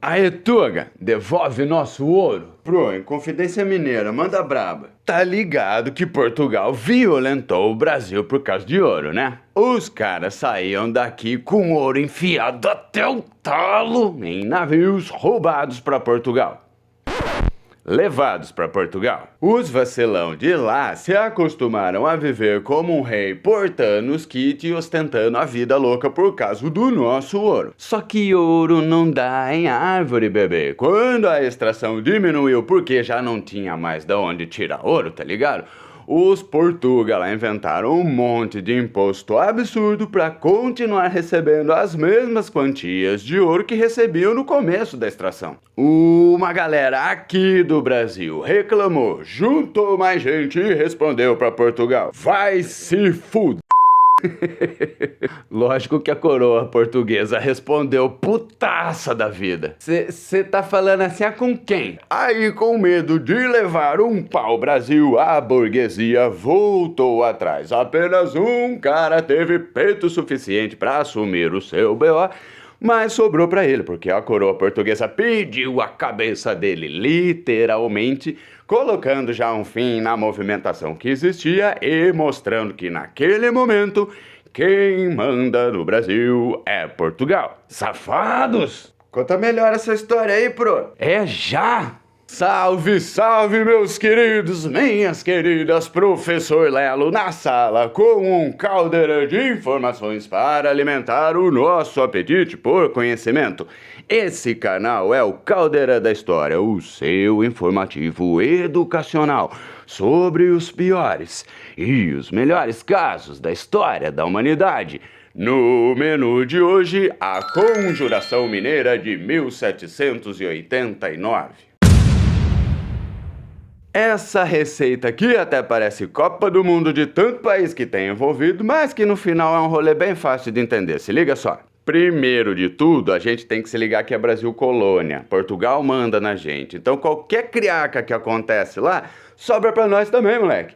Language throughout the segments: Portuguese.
Aê, Tuga, devolve nosso ouro. Pro, em Confidência Mineira, manda braba. Tá ligado que Portugal violentou o Brasil por causa de ouro, né? Os caras saíam daqui com ouro enfiado até o talo em navios roubados pra Portugal. Levados para Portugal. Os vacilão de lá se acostumaram a viver como um rei portando os kits e ostentando a vida louca por causa do nosso ouro. Só que ouro não dá em árvore, bebê. Quando a extração diminuiu porque já não tinha mais de onde tirar ouro, tá ligado? Os portugueses lá inventaram um monte de imposto absurdo para continuar recebendo as mesmas quantias de ouro que recebiam no começo da extração. Uma galera aqui do Brasil reclamou, juntou mais gente e respondeu para Portugal: vai se fuder. Lógico que a coroa portuguesa respondeu putaça da vida. Cê tá falando assim com quem? Aí, com medo de levar um pau-brasil, a burguesia voltou atrás. Apenas um cara teve peito suficiente para assumir o seu BO, mas sobrou para ele, porque a coroa portuguesa pediu a cabeça dele, literalmente, colocando já um fim na movimentação que existia e mostrando que naquele momento quem manda no Brasil é Portugal. Safados! Conta melhor essa história aí, pro. É já! Salve, salve, meus queridos, minhas queridas, professor Lelo na sala com um caldeirão de informações para alimentar o nosso apetite por conhecimento. Esse canal é o Caldeira da História, o seu informativo educacional sobre os piores e os melhores casos da história da humanidade. No menu de hoje, a Conjuração Mineira de 1789. Essa receita aqui até parece Copa do Mundo de tanto país que tem envolvido, mas que no final é um rolê bem fácil de entender. Se liga só. Primeiro de tudo, a gente tem que se ligar que é Brasil colônia. Portugal manda na gente. Então qualquer criaca que acontece lá, sobra pra nós também, moleque.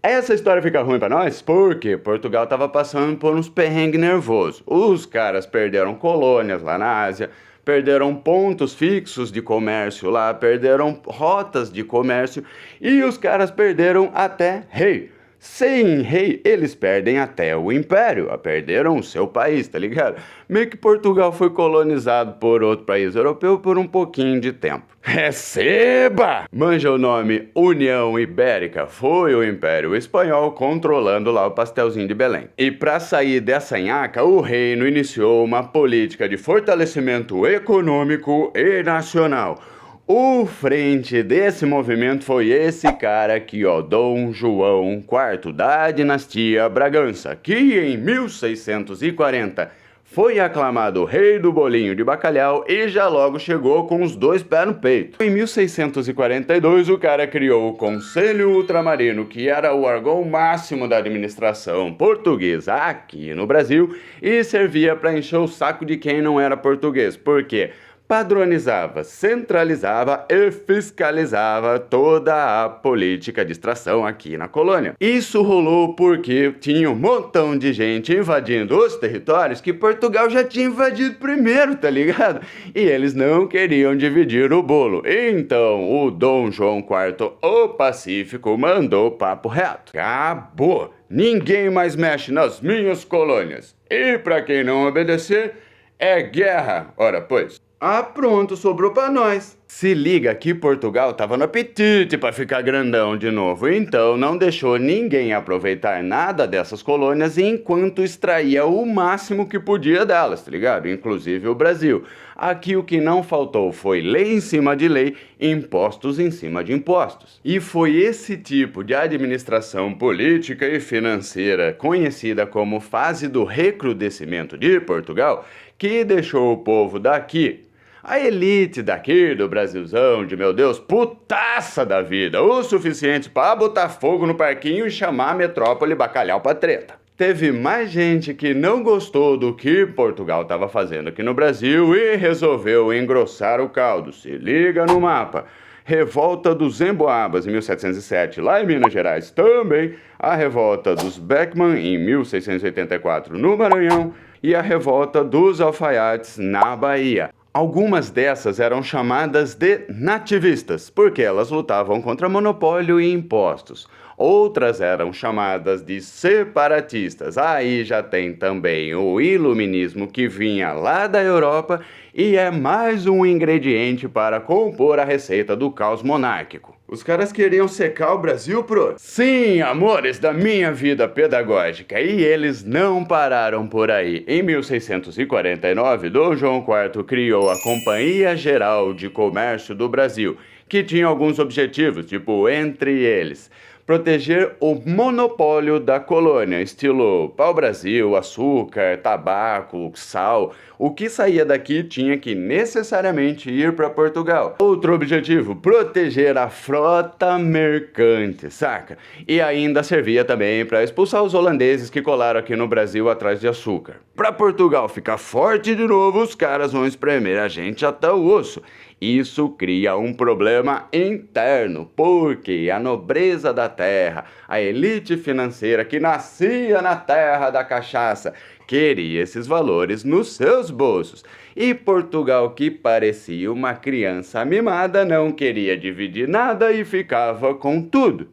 Essa história fica ruim pra nós porque Portugal tava passando por uns perrengues nervosos. Os caras perderam colônias lá na Ásia, perderam pontos fixos de comércio lá, perderam rotas de comércio e os caras perderam até rei. Sem rei, eles perdem até o império, perderam o seu país, tá ligado? Meio que Portugal foi colonizado por outro país europeu por um pouquinho de tempo. Receba! Manja o nome União Ibérica, foi o Império Espanhol controlando lá o pastelzinho de Belém. E para sair dessa nhaca, o reino iniciou uma política de fortalecimento econômico e nacional. O frente desse movimento foi esse cara aqui, ó, Dom João IV, da dinastia Bragança, que em 1640 foi aclamado rei do bolinho de bacalhau e já logo chegou com os dois pés no peito. Em 1642, o cara criou o Conselho Ultramarino, que era o órgão máximo da administração portuguesa aqui no Brasil e servia para encher o saco de quem não era português. Por quê? Padronizava, centralizava e fiscalizava toda a política de extração aqui na colônia. Isso rolou porque tinha um montão de gente invadindo os territórios que Portugal já tinha invadido primeiro, tá ligado? E eles não queriam dividir o bolo. Então o Dom João IV, o Pacífico, mandou papo reto. Acabou! Ninguém mais mexe nas minhas colônias. E pra quem não obedecer, é guerra. Ora, pois. Ah, pronto, sobrou pra nós. Se liga que Portugal tava no apetite pra ficar grandão de novo, então não deixou ninguém aproveitar nada dessas colônias enquanto extraía o máximo que podia delas, tá ligado? Inclusive o Brasil. Aqui o que não faltou foi lei em cima de lei, impostos em cima de impostos. E foi esse tipo de administração política e financeira, conhecida como fase do recrudescimento de Portugal, que deixou o povo daqui, a elite daqui do Brasilzão, de meu Deus, putaça da vida, o suficiente para botar fogo no parquinho e chamar a metrópole bacalhau pra treta. Teve mais gente que não gostou do que Portugal estava fazendo aqui no Brasil e resolveu engrossar o caldo. Se liga no mapa. Revolta dos Emboabas em 1707, lá em Minas Gerais também, a revolta dos Beckman em 1684 no Maranhão e a revolta dos Alfaiates na Bahia. Algumas dessas eram chamadas de nativistas, porque elas lutavam contra monopólio e impostos. Outras eram chamadas de separatistas. Aí já tem também o iluminismo que vinha lá da Europa e é mais um ingrediente para compor a receita do caos monárquico. Os caras queriam secar o Brasil, pro? Sim, amores da minha vida pedagógica, e eles não pararam por aí. Em 1649, Dom João IV criou a Companhia Geral de Comércio do Brasil, que tinha alguns objetivos, tipo, entre eles, proteger o monopólio da colônia, estilo pau-brasil, açúcar, tabaco, sal. O que saía daqui tinha que necessariamente ir para Portugal. Outro objetivo, proteger a frota mercante, saca? E ainda servia também para expulsar os holandeses que colaram aqui no Brasil atrás de açúcar. Para Portugal ficar forte de novo, os caras vão espremer a gente até o osso. Isso cria um problema interno, porque a nobreza da terra, a elite financeira que nascia na terra da cachaça, queria esses valores nos seus bolsos. E Portugal, que parecia uma criança mimada, não queria dividir nada e ficava com tudo,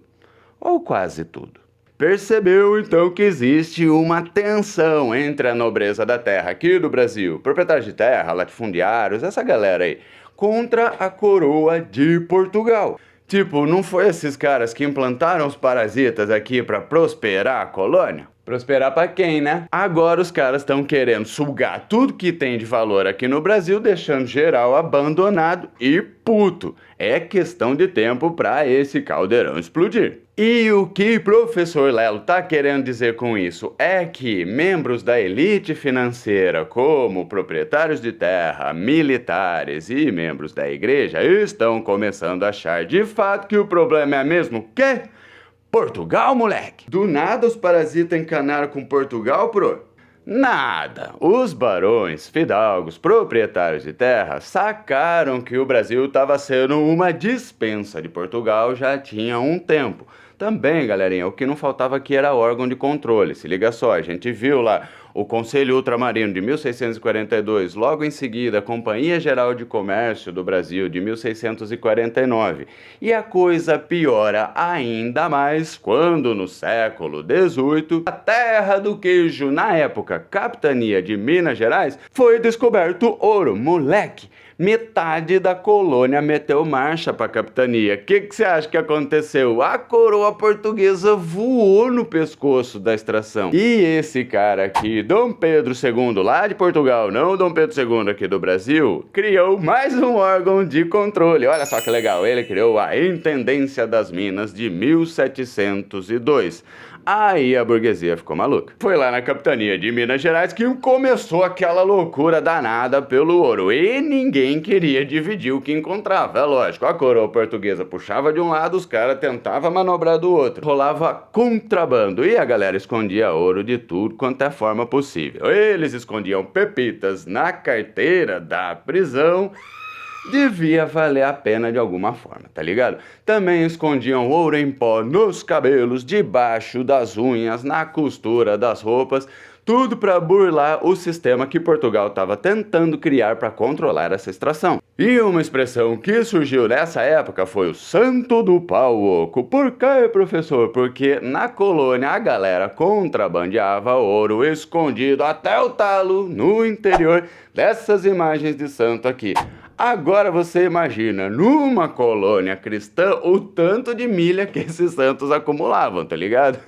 ou quase tudo. Percebeu então que existe uma tensão entre a nobreza da terra aqui do Brasil, proprietários de terra, latifundiários, essa galera aí, contra a coroa de Portugal. Tipo, não foi esses caras que implantaram os parasitas aqui para prosperar a colônia? Prosperar pra quem, né? Agora os caras estão querendo sugar tudo que tem de valor aqui no Brasil, deixando geral abandonado e puto. É questão de tempo pra esse caldeirão explodir. E o que professor Lelo tá querendo dizer com isso é que membros da elite financeira, como proprietários de terra, militares e membros da igreja, estão começando a achar de fato que o problema é mesmo quê? Portugal, moleque! Do nada os parasitas encanaram com Portugal, pro? Nada! Os barões, fidalgos, proprietários de terra sacaram que o Brasil estava sendo uma dispensa de Portugal já tinha um tempo. Também, galerinha, o que não faltava aqui era órgão de controle. Se liga só, a gente viu lá o Conselho Ultramarino de 1642, logo em seguida a Companhia Geral de Comércio do Brasil de 1649. E a coisa piora ainda mais quando no século XVIII, a terra do queijo, na época Capitania de Minas Gerais, foi descoberto ouro, moleque. Metade da colônia meteu marcha para a capitania. O que você acha que aconteceu? A coroa portuguesa voou no pescoço da extração. E esse cara aqui, Dom Pedro II, lá de Portugal, não Dom Pedro II aqui do Brasil, criou mais um órgão de controle. Olha só que legal, ele criou a Intendência das Minas de 1702. Aí a burguesia ficou maluca. Foi lá na capitania de Minas Gerais que começou aquela loucura danada pelo ouro. E ninguém queria dividir o que encontrava. É lógico, a coroa portuguesa puxava de um lado, os caras tentavam manobrar do outro. Rolava contrabando e a galera escondia ouro de tudo quanto é forma possível. Eles escondiam pepitas na carteira da prisão. Devia valer a pena de alguma forma, tá ligado? Também escondiam ouro em pó nos cabelos, debaixo das unhas, na costura das roupas, tudo para burlar o sistema que Portugal estava tentando criar para controlar essa extração. E uma expressão que surgiu nessa época foi o santo do pau oco. Por quê, professor? Porque na colônia a galera contrabandeava ouro escondido até o talo no interior dessas imagens de santo aqui. Agora você imagina, numa colônia cristã, o tanto de milha que esses santos acumulavam, tá ligado?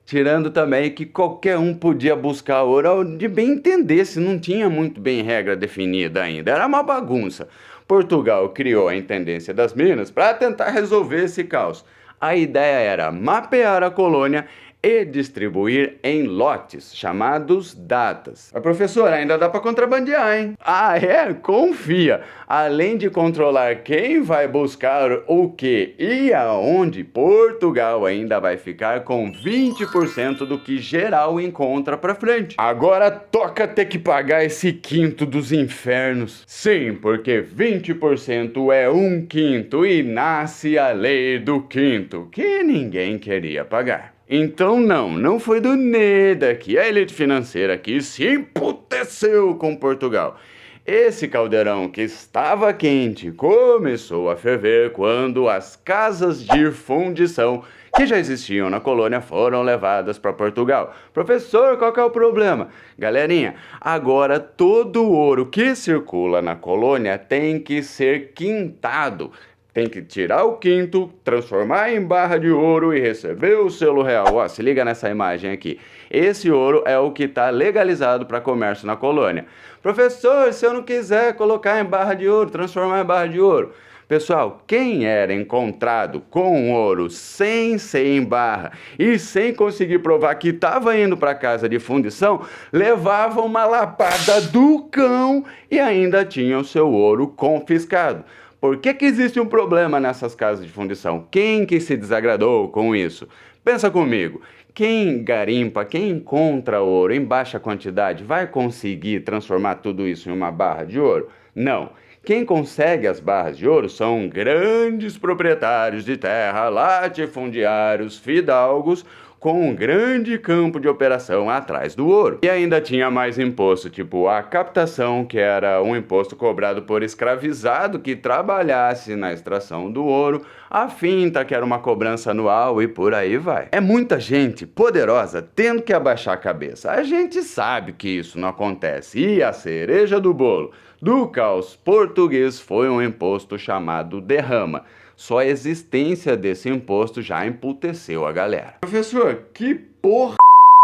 Tirando também que qualquer um podia buscar ouro onde bem entendesse, não tinha muito bem regra definida ainda, era uma bagunça. Portugal criou a Intendência das Minas para tentar resolver esse caos. A ideia era mapear a colônia e distribuir em lotes, chamados datas. Mas, professor, ainda dá para contrabandear, hein? Ah, é? Confia! Além de controlar quem vai buscar o que e aonde, Portugal ainda vai ficar com 20% do que geral encontra pra frente. Agora toca ter que pagar esse quinto dos infernos. Sim, porque 20% é um quinto e nasce a lei do quinto, que ninguém queria pagar. Então não foi do Neda que a elite financeira aqui se emputeceu com Portugal. Esse caldeirão que estava quente começou a ferver quando as casas de fundição que já existiam na colônia foram levadas para Portugal. Professor, qual que é o problema? Galerinha, agora todo o ouro que circula na colônia tem que ser quintado. Tem que tirar o quinto, transformar em barra de ouro e receber o selo real. Ó, se liga nessa imagem aqui. Esse ouro é o que está legalizado para comércio na colônia. Professor, se eu não quiser colocar em barra de ouro, transformar em barra de ouro. Pessoal, quem era encontrado com ouro sem ser em barra e sem conseguir provar que estava indo para casa de fundição, levava uma lapada do cão e ainda tinha o seu ouro confiscado. Por que existe um problema nessas casas de fundição? Quem que se desagradou com isso? Pensa comigo, quem garimpa, quem encontra ouro em baixa quantidade, vai conseguir transformar tudo isso em uma barra de ouro? Não. Quem consegue as barras de ouro são grandes proprietários de terra, latifundiários, fidalgos, com um grande campo de operação atrás do ouro. E ainda tinha mais imposto, tipo a captação, que era um imposto cobrado por escravizado que trabalhasse na extração do ouro, a finta, que era uma cobrança anual, e por aí vai. É muita gente poderosa tendo que abaixar a cabeça. A gente sabe que isso não acontece. E a cereja do bolo do caos português foi um imposto chamado derrama. Só a existência desse imposto já emputeceu a galera. Professor, que porra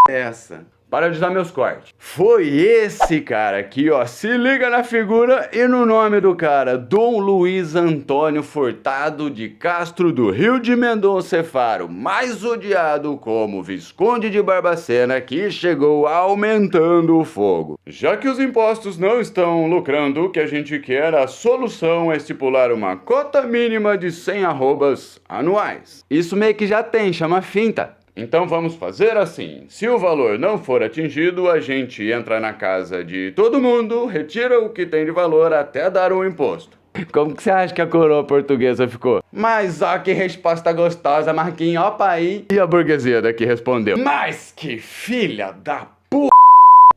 é essa? Para de usar meus cortes. Foi esse cara aqui, ó. Se liga na figura e no nome do cara. Dom Luiz Antônio Furtado de Castro do Rio de Mendonça Faro, mais odiado como Visconde de Barbacena, que chegou aumentando o fogo. Já que os impostos não estão lucrando, o que a gente quer, a solução é estipular uma cota mínima de 100 arrobas anuais. Isso meio que já tem, chama finta. Então vamos fazer assim, se o valor não for atingido, a gente entra na casa de todo mundo, retira o que tem de valor até dar um imposto. Como que você acha que a coroa portuguesa ficou? Mas ó que resposta gostosa, Marquinhos, ó aí. E a burguesia daqui respondeu: mas que filha da p***!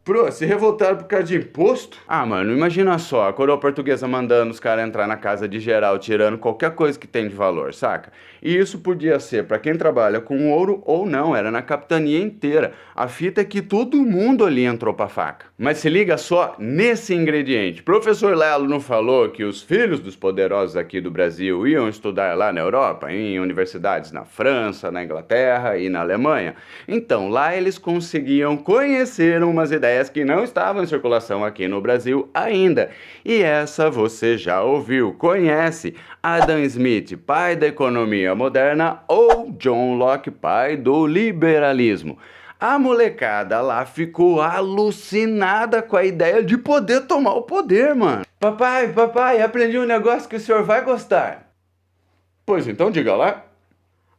Pro, se revoltaram por causa de imposto? Ah, mano, imagina só, a coroa portuguesa mandando os caras entrar na casa de geral, tirando qualquer coisa que tem de valor, saca? E isso podia ser pra quem trabalha com ouro ou não, era na capitania inteira. A fita é que todo mundo ali entrou pra faca. Mas se liga só nesse ingrediente. Professor Lelo não falou que os filhos dos poderosos aqui do Brasil iam estudar lá na Europa, em universidades na França, na Inglaterra e na Alemanha? Então, lá eles conseguiam conhecer umas ideias que não estavam em circulação aqui no Brasil ainda. E essa você já ouviu, conhece Adam Smith, pai da economia moderna, ou John Locke, pai do liberalismo. A molecada lá ficou alucinada com a ideia de poder tomar o poder, mano. Papai, aprendi um negócio que o senhor vai gostar. Pois então, diga lá.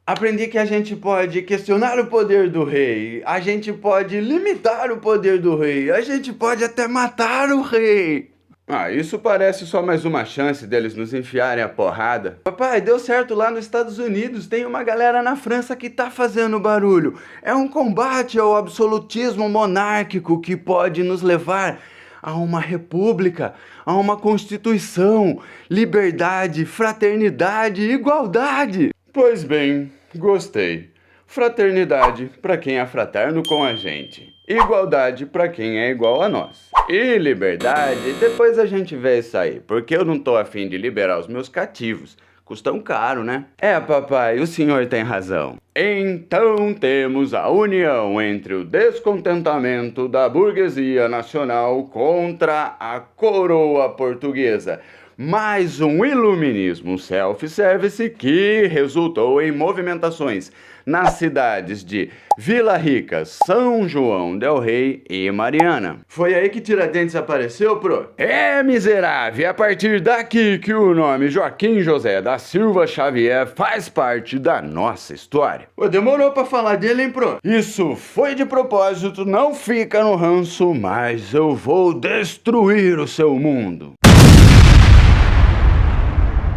Aprendi que a gente pode questionar o poder do rei, a gente pode limitar o poder do rei, a gente pode até matar o rei. Ah, isso parece só mais uma chance deles nos enfiarem a porrada. Papai, deu certo lá nos Estados Unidos, tem uma galera na França que tá fazendo barulho. É um combate ao absolutismo monárquico que pode nos levar a uma república, a uma constituição, liberdade, fraternidade e igualdade. Pois bem, gostei. Fraternidade para quem é fraterno com a gente. Igualdade para quem é igual a nós. E liberdade, depois a gente vê isso aí, porque eu não tô afim de liberar os meus cativos. Custam caro, né? É, papai, o senhor tem razão. Então temos a união entre o descontentamento da burguesia nacional contra a coroa portuguesa. Mais um iluminismo self-service que resultou em movimentações nas cidades de Vila Rica, São João del Rei e Mariana. Foi aí que Tiradentes apareceu, pro? É, miserável, é a partir daqui que o nome Joaquim José da Silva Xavier faz parte da nossa história. Pô, demorou pra falar dele, hein, pro? Isso foi de propósito, não fica no ranço, mas eu vou destruir o seu mundo.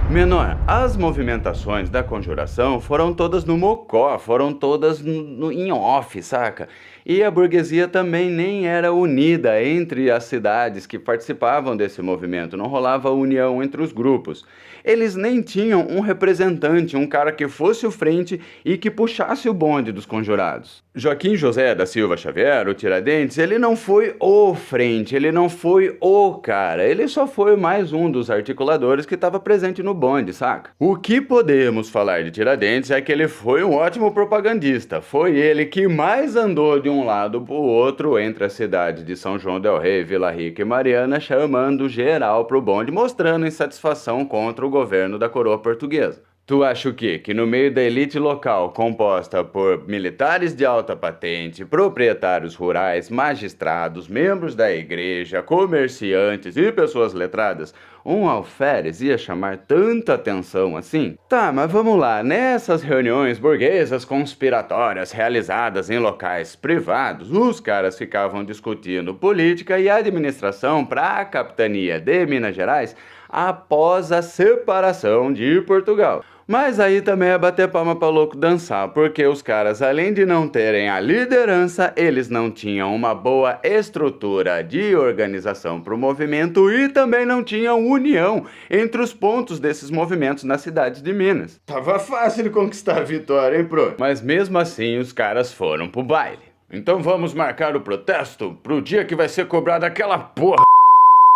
Menor, as movimentações da conjuração foram todas no mocó, foram todas em off, saca? E a burguesia também nem era unida entre as cidades que participavam desse movimento, não rolava união entre os grupos. Eles nem tinham um representante, um cara que fosse o frente e que puxasse o bonde dos conjurados. Joaquim José da Silva Xavier, o Tiradentes, ele não foi o frente, ele não foi o cara, ele só foi mais um dos articuladores que estava presente no bonde, saca? O que podemos falar de Tiradentes é que ele foi um ótimo propagandista, foi ele que mais andou de um lado pro outro entre as cidades de São João del Rei, Vila Rica e Mariana, chamando geral pro bonde, mostrando insatisfação contra o governo da coroa portuguesa. Tu acha o quê? Que no meio da elite local, composta por militares de alta patente, proprietários rurais, magistrados, membros da igreja, comerciantes e pessoas letradas, um alferes ia chamar tanta atenção assim? Tá, mas vamos lá, nessas reuniões burguesas conspiratórias realizadas em locais privados, os caras ficavam discutindo política e administração para a capitania de Minas Gerais após a separação de Portugal. Mas aí também é bater palma pra louco dançar, porque os caras, além de não terem a liderança, eles não tinham uma boa estrutura de organização pro movimento e também não tinham união entre os pontos desses movimentos nas cidades de Minas. Tava fácil de conquistar a vitória, hein, pro? Mas mesmo assim, os caras foram pro baile. Então vamos marcar o protesto pro dia que vai ser cobrada aquela porra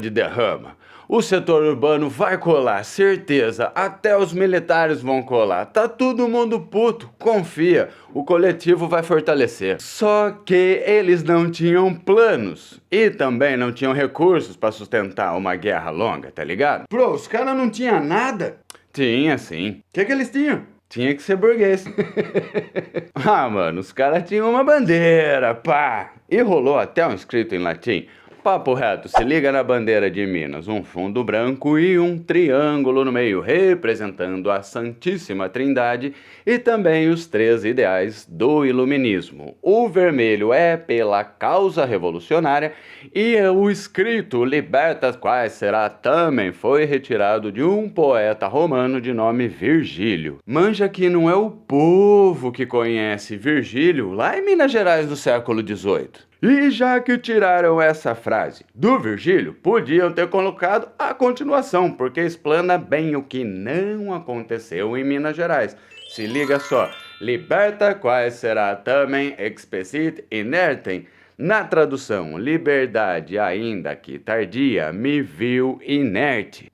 de derrama. O setor urbano vai colar, certeza, até os militares vão colar, tá todo mundo puto, confia, o coletivo vai fortalecer. Só que eles não tinham planos e também não tinham recursos para sustentar uma guerra longa, tá ligado? Bro, os caras não tinham nada? Tinha sim. O que eles tinham? Tinha que ser burguês. Mano, os caras tinham uma bandeira, pá, e rolou até um escrito em latim. Papo reto, se liga na bandeira de Minas, um fundo branco e um triângulo no meio, representando a Santíssima Trindade e também os três ideais do iluminismo. O vermelho é pela causa revolucionária e o escrito Libertas quaes será também foi retirado de um poeta romano de nome Virgílio. Manja que não é o povo que conhece Virgílio lá em Minas Gerais do século XVIII. E já que tiraram essa frase do Virgílio, podiam ter colocado a continuação, porque explana bem o que não aconteceu em Minas Gerais. Se liga só, liberta quaes será também expecit inertem. Na tradução, liberdade ainda que tardia me viu inerte.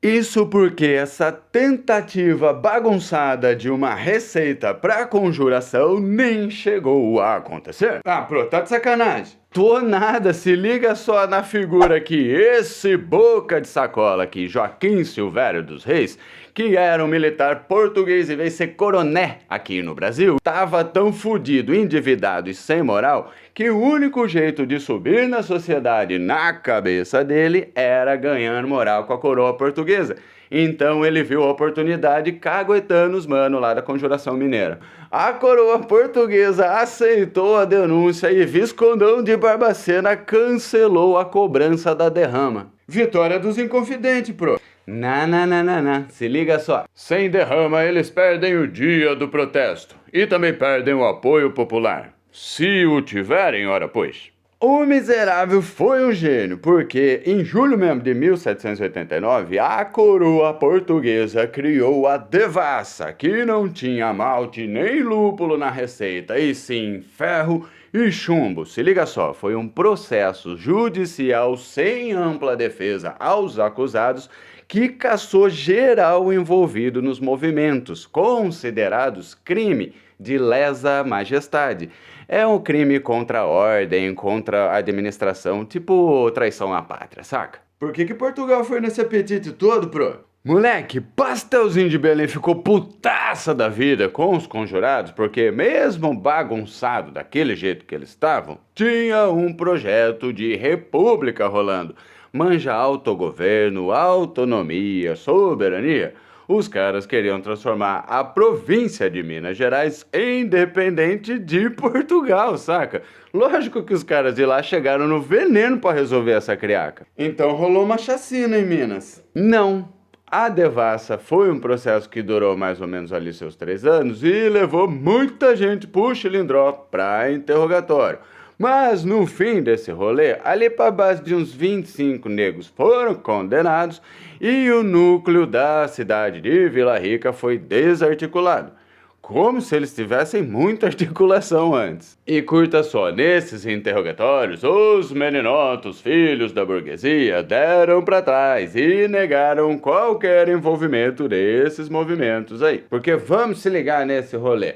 Isso porque essa tentativa bagunçada de uma receita para conjuração nem chegou a acontecer. Pro, tá de sacanagem. Tô nada, se liga só na figura aqui, esse boca de sacola aqui, Joaquim Silvério dos Reis, que era um militar português e veio ser coroné aqui no Brasil, tava tão fudido, endividado e sem moral, que o único jeito de subir na sociedade na cabeça dele era ganhando moral com a coroa portuguesa. Então ele viu a oportunidade caguetando os mano lá da Conjuração Mineira. A coroa portuguesa aceitou a denúncia e Viscondão de Barbacena cancelou a cobrança da derrama. Vitória dos Inconfidentes, pro. Não. Se liga só. Sem derrama eles perdem o dia do protesto e também perdem o apoio popular. Se o tiverem, ora pois. O miserável foi um gênio, porque em julho mesmo de 1789, a coroa portuguesa criou a devassa, que não tinha malte nem lúpulo na receita, e sim ferro e chumbo. Se liga só, foi um processo judicial sem ampla defesa aos acusados, que caçou geral envolvido nos movimentos, considerados crime de lesa majestade. É um crime contra a ordem, contra a administração, tipo traição à pátria, saca? Por que Portugal foi nesse apetite todo, pro? Moleque, Pastelzinho de Belém ficou putaça da vida com os conjurados, porque mesmo bagunçado daquele jeito que eles estavam, tinha um projeto de república rolando. Manja autogoverno, autonomia, soberania. Os caras queriam transformar a província de Minas Gerais em independente de Portugal, saca? Lógico que os caras de lá chegaram no veneno pra resolver essa criaca. Então rolou uma chacina em Minas. Não. A devassa foi um processo que durou mais ou menos ali seus 3 anos e levou muita gente pro Chilindró para interrogatório. Mas no fim desse rolê, ali para base de uns 25 negros foram condenados e o núcleo da cidade de Vila Rica foi desarticulado. Como se eles tivessem muita articulação antes. E curta só, nesses interrogatórios, os meninotos, filhos da burguesia, deram pra trás e negaram qualquer envolvimento desses movimentos aí. Porque vamos se ligar nesse rolê.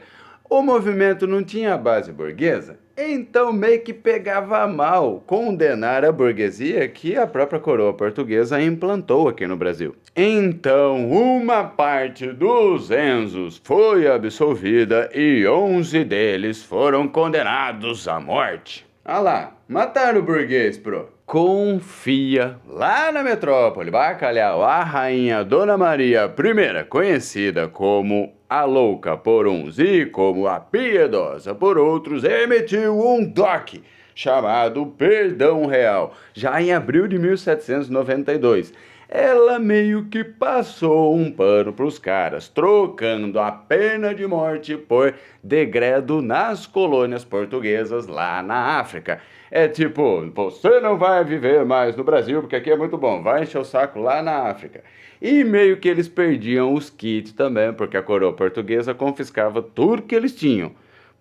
O movimento não tinha base burguesa, então meio que pegava mal condenar a burguesia que a própria coroa portuguesa implantou aqui no Brasil. Então, uma parte dos Enzos foi absolvida e 11 deles foram condenados à morte. Ah lá, mataram o burguês, pro. Confia, lá na metrópole Bacalhau, a rainha Dona Maria I, conhecida como a louca por uns e como a piedosa por outros, emitiu um DOC chamado Perdão Real, já em abril de 1792. Ela meio que passou um pano pros caras, trocando a pena de morte por degredo nas colônias portuguesas lá na África. É tipo, você não vai viver mais no Brasil porque aqui é muito bom, vai encher o saco lá na África. E meio que eles perdiam os kits também, porque a coroa portuguesa confiscava tudo que eles tinham.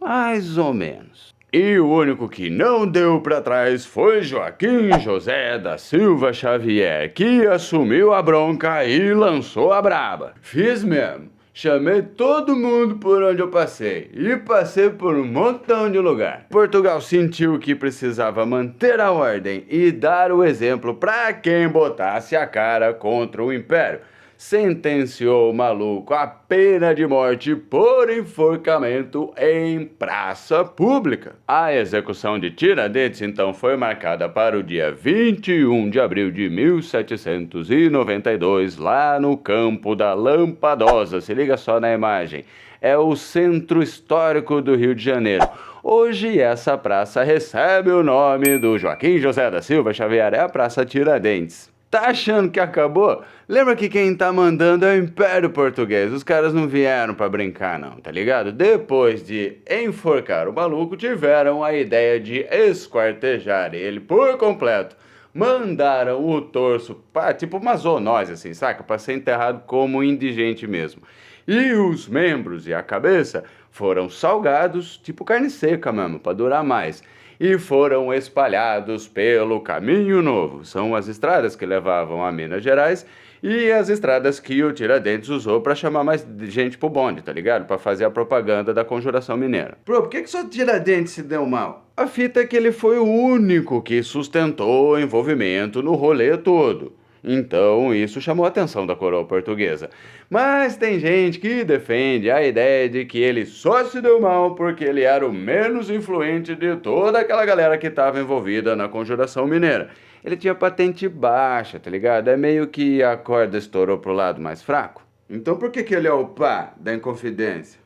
Mais ou menos. E o único que não deu pra trás foi Joaquim José da Silva Xavier, que assumiu a bronca e lançou a braba. Fiz mesmo. Chamei todo mundo por onde eu passei e passei por um montão de lugar. Portugal sentiu que precisava manter a ordem e dar o exemplo para quem botasse a cara contra o Império. Sentenciou o maluco à pena de morte por enforcamento em praça pública. A execução de Tiradentes, então, foi marcada para o dia 21 de abril de 1792, lá no Campo da Lampadosa. Se liga só na imagem. É o centro histórico do Rio de Janeiro. Hoje essa praça recebe o nome do Joaquim José da Silva Xavier, é a Praça Tiradentes. Tá achando que acabou? Lembra que quem tá mandando é o Império Português. Os caras não vieram pra brincar não, tá ligado? Depois de enforcar o maluco, tiveram a ideia de esquartejar ele por completo. Mandaram o torso pra, tipo uma zoonose assim, saca? Pra ser enterrado como indigente mesmo. E os membros e a cabeça foram salgados, tipo carne seca mesmo, pra durar mais. E foram espalhados pelo Caminho Novo. São as estradas que levavam a Minas Gerais e as estradas que o Tiradentes usou para chamar mais gente pro bonde, tá ligado? Para fazer a propaganda da Conjuração Mineira. Por que só Tiradentes se deu mal? A fita é que ele foi o único que sustentou o envolvimento no rolê todo. Então, isso chamou a atenção da coroa portuguesa. Mas tem gente que defende a ideia de que ele só se deu mal porque ele era o menos influente de toda aquela galera que estava envolvida na Conjuração Mineira. Ele tinha patente baixa, tá ligado? É meio que a corda estourou pro lado mais fraco. Então por que ele é o pá da Inconfidência?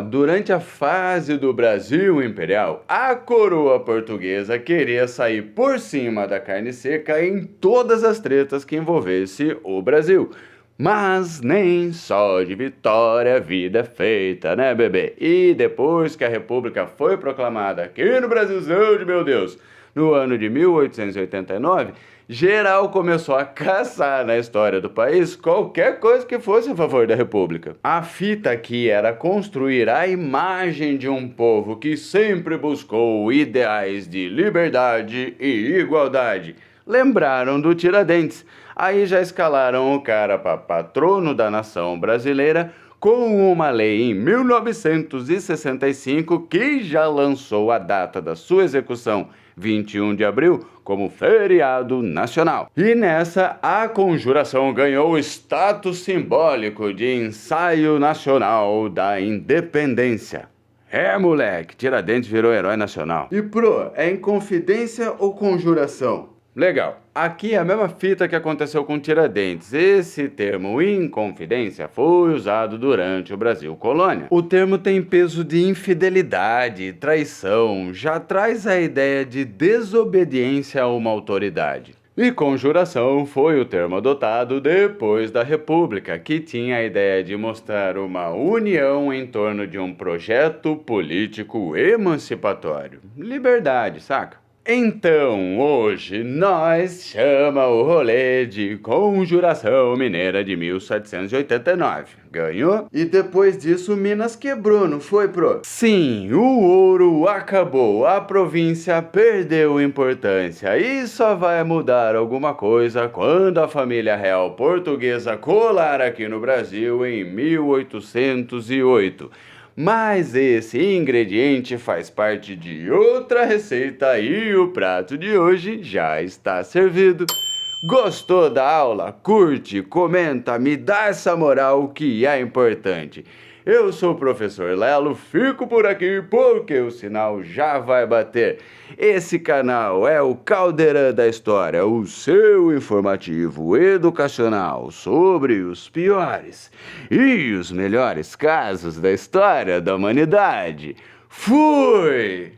Durante a fase do Brasil Imperial, a coroa portuguesa queria sair por cima da carne seca em todas as tretas que envolvesse o Brasil. Mas nem só de vitória a vida é feita, né, bebê? E depois que a República foi proclamada aqui no Brasilzão de meu Deus, no ano de 1889, geral começou a caçar na história do país qualquer coisa que fosse a favor da República. A fita aqui era construir a imagem de um povo que sempre buscou ideais de liberdade e igualdade. Lembraram do Tiradentes. Aí já escalaram o cara para patrono da nação brasileira com uma lei em 1965 que já lançou a data da sua execução, 21 de abril, como feriado nacional. E nessa, a Conjuração ganhou o status simbólico de ensaio nacional da independência. É, moleque, Tiradentes virou herói nacional. E é Inconfidência ou Conjuração? Legal. Aqui é a mesma fita que aconteceu com Tiradentes. Esse termo inconfidência foi usado durante o Brasil Colônia. O termo tem peso de infidelidade, traição, já traz a ideia de desobediência a uma autoridade. E conjuração foi o termo adotado depois da República, que tinha a ideia de mostrar uma união em torno de um projeto político emancipatório. Liberdade, saca? Então, hoje, nós chama o rolê de Conjuração Mineira de 1789. Ganhou? E depois disso, Minas quebrou, não foi, pro? Sim, o ouro acabou, a província perdeu importância e só vai mudar alguma coisa quando a família real portuguesa colar aqui no Brasil em 1808. Mas esse ingrediente faz parte de outra receita e o prato de hoje já está servido. Gostou da aula? Curte, comenta, me dá essa moral que é importante. Eu sou o professor Lelo, fico por aqui porque o sinal já vai bater. Esse canal é o Caldeirão da História, o seu informativo educacional sobre os piores e os melhores casos da história da humanidade. Fui!